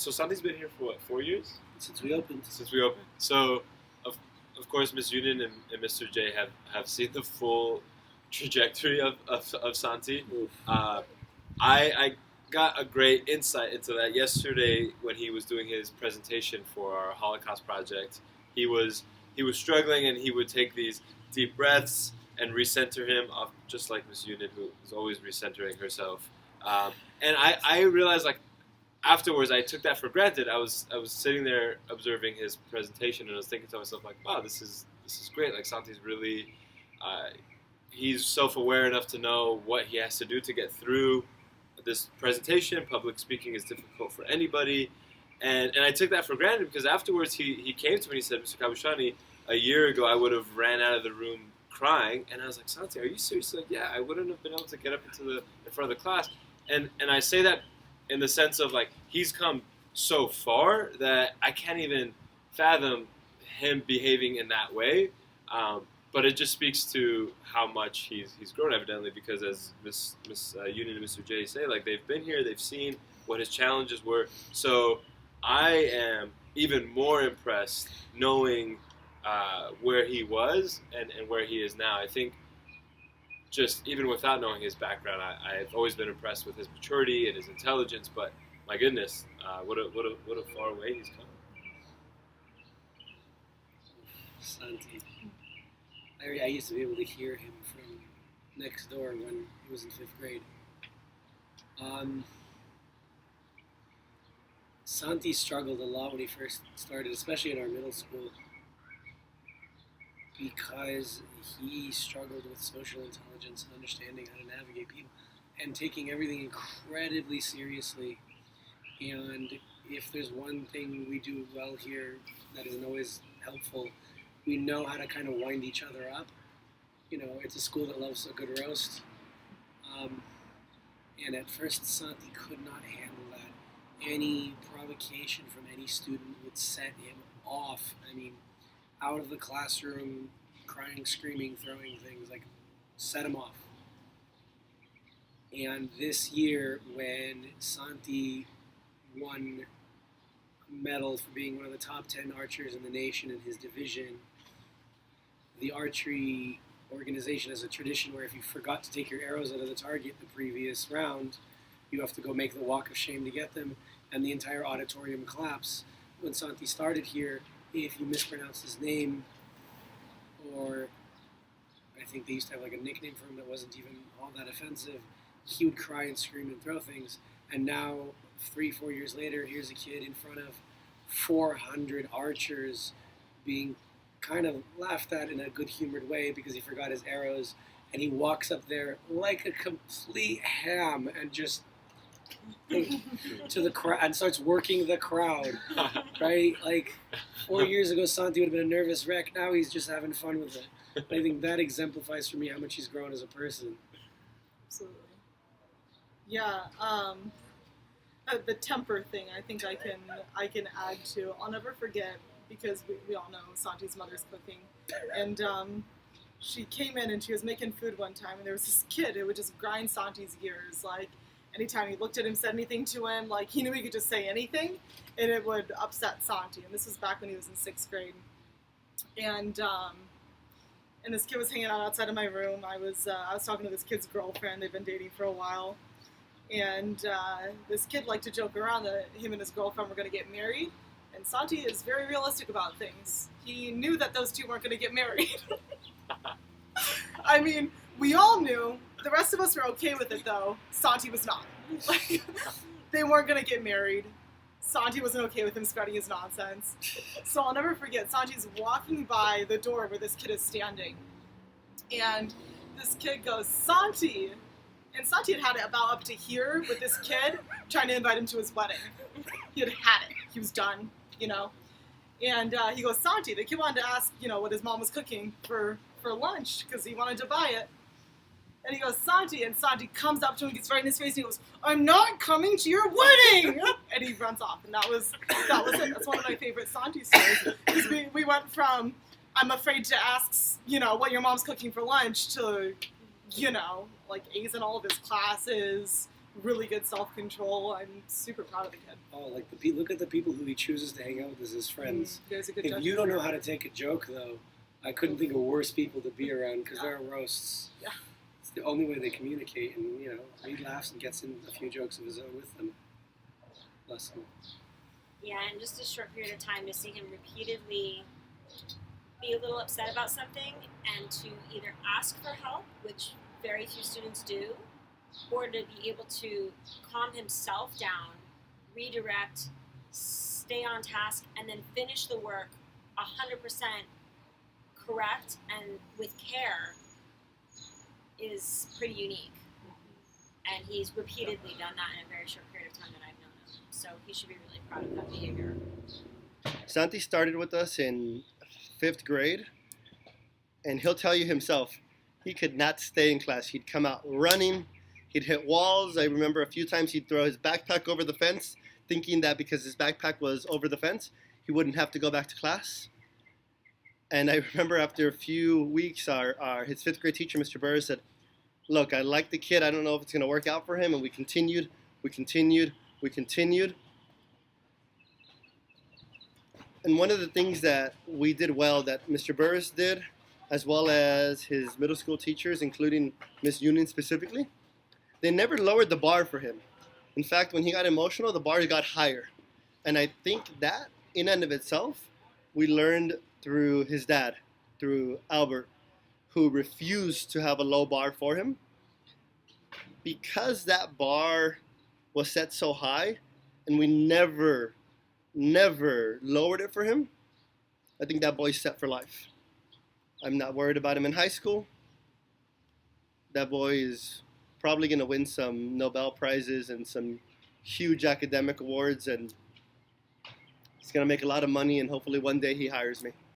so Santi's been here for what, 4 years? Since we opened. So, of course, Miss Union and Mr. J have seen the full trajectory of Santi. I got a great insight into that yesterday when he was doing his presentation for our Holocaust project. He was struggling, and he would take these deep breaths and recenter him, just like Miss Union, who is always recentering herself. And I realized, like, afterwards, I took that for granted. I was sitting there observing his presentation, and I was thinking to myself, like, wow, this is great. Like, Santi's really, he's self-aware enough to know what he has to do to get through this presentation. Public speaking is difficult for anybody. And I took that for granted, because afterwards he came to me and he said, Mr. Kabushani, a year ago I would have ran out of the room crying. And I was like, Santi, are you serious? He's like, yeah, I wouldn't have been able to get up in front of the class. And I say that in the sense of, like, he's come so far that I can't even fathom him behaving in that way. But it just speaks to how much he's grown, evidently, because as Miss Union and Mr. J say, like, they've been here, they've seen what his challenges were. So I am even more impressed knowing where he was and where he is now. I think just even without knowing his background, I've always been impressed with his maturity and his intelligence. But my goodness, what a far way he's come. Santi. I used to be able to hear him from next door when he was in 5th grade. Santi struggled a lot when he first started, especially in our middle school, because he struggled with social intelligence and understanding how to navigate people and taking everything incredibly seriously. And if there's one thing we do well here that isn't always helpful, we know how to kind of wind each other up. You know, it's a school that loves a good roast. And at first, Santi could not handle that. Any provocation from any student would set him off. I mean, out of the classroom, crying, screaming, throwing things, like, set him off. And this year, when Santi won a medal for being one of the top 10 archers in the nation in his division, the archery organization has a tradition where if you forgot to take your arrows out of the target the previous round, you have to go make the walk of shame to get them, and the entire auditorium claps. When Santi started here, if you mispronounce his name, or I think they used to have like a nickname for him that wasn't even all that offensive, he would cry and scream and throw things. And now, 3-4 years later, here's a kid in front of 400 archers being kind of laughed at in a good-humored way because he forgot his arrows, and he walks up there like a complete ham and just to the crowd and starts working the crowd, right? Like 4 years ago, Santi would have been a nervous wreck. Now he's just having fun with it. But I think that exemplifies for me how much he's grown as a person. Absolutely. Yeah. The temper thing, I think I can add to. I'll never forget, because we all know Santi's mother's cooking, and she came in and she was making food one time, and there was this kid who would just grind Santi's gears, like. Anytime he looked at him, said anything to him, like, he knew he could just say anything, and it would upset Santi. And this was back when he was in 6th grade. And this kid was hanging out outside of my room. I was talking to this kid's girlfriend. They've been dating for a while. And this kid liked to joke around that him and his girlfriend were going to get married. And Santi is very realistic about things. He knew that those two weren't going to get married. I mean, we all knew. The rest of us were okay with it, though. Santi was not. Like, they weren't going to get married. Santi wasn't okay with him spreading his nonsense. So I'll never forget, Santi's walking by the door where this kid is standing. And this kid goes, Santi! And Santi had it about up to here with this kid trying to invite him to his wedding. He had it. He was done, you know. And he goes, Santi. The kid wanted to ask, you know, what his mom was cooking for lunch because he wanted to buy it. And he goes, Santi, and Santi comes up to him, gets right in his face, and he goes, I'm not coming to your wedding! And he runs off, and that was it. That's one of my favorite Santi stories, because we went from, I'm afraid to ask, you know, what your mom's cooking for lunch, to, you know, like, A's in all of his classes, really good self-control. I'm super proud of the kid. Oh, like look at the people who he chooses to hang out with as his friends. There's a good If judgment you don't know there. how to take a joke, though, I couldn't think of worse people to be around because they're roasts. Yeah. It's the only way they communicate, and he laughs and gets in a few jokes of his own with them. Bless him. Yeah, in just a short period of time to see him repeatedly be a little upset about something and to either ask for help, which very few students do, or to be able to calm himself down, redirect, stay on task, and then finish the work 100% correct and with care is pretty unique. And he's repeatedly done that in a very short period of time that I've known him. So he should be really proud of that behavior. Santi started with us in 5th grade, and he'll tell you himself, he could not stay in class. He'd come out running, he'd hit walls. I remember a few times he'd throw his backpack over the fence, thinking that because his backpack was over the fence, he wouldn't have to go back to class. And I remember after a few weeks, his 5th grade teacher, Mr. Burr, said, look, I like the kid. I don't know if it's going to work out for him. And we continued. And one of the things that we did well, that Mr. Burris did, as well as his middle school teachers, including Miss Union specifically, they never lowered the bar for him. In fact, when he got emotional, the bar got higher. And I think that, in and of itself, we learned through his dad, through Albert, who refused to have a low bar for him. Because that bar was set so high, and we never lowered it for him, I think that boy's set for life. I'm not worried about him in high school. That boy is probably going to win some Nobel Prizes and some huge academic awards, and he's going to make a lot of money, and hopefully one day he hires me.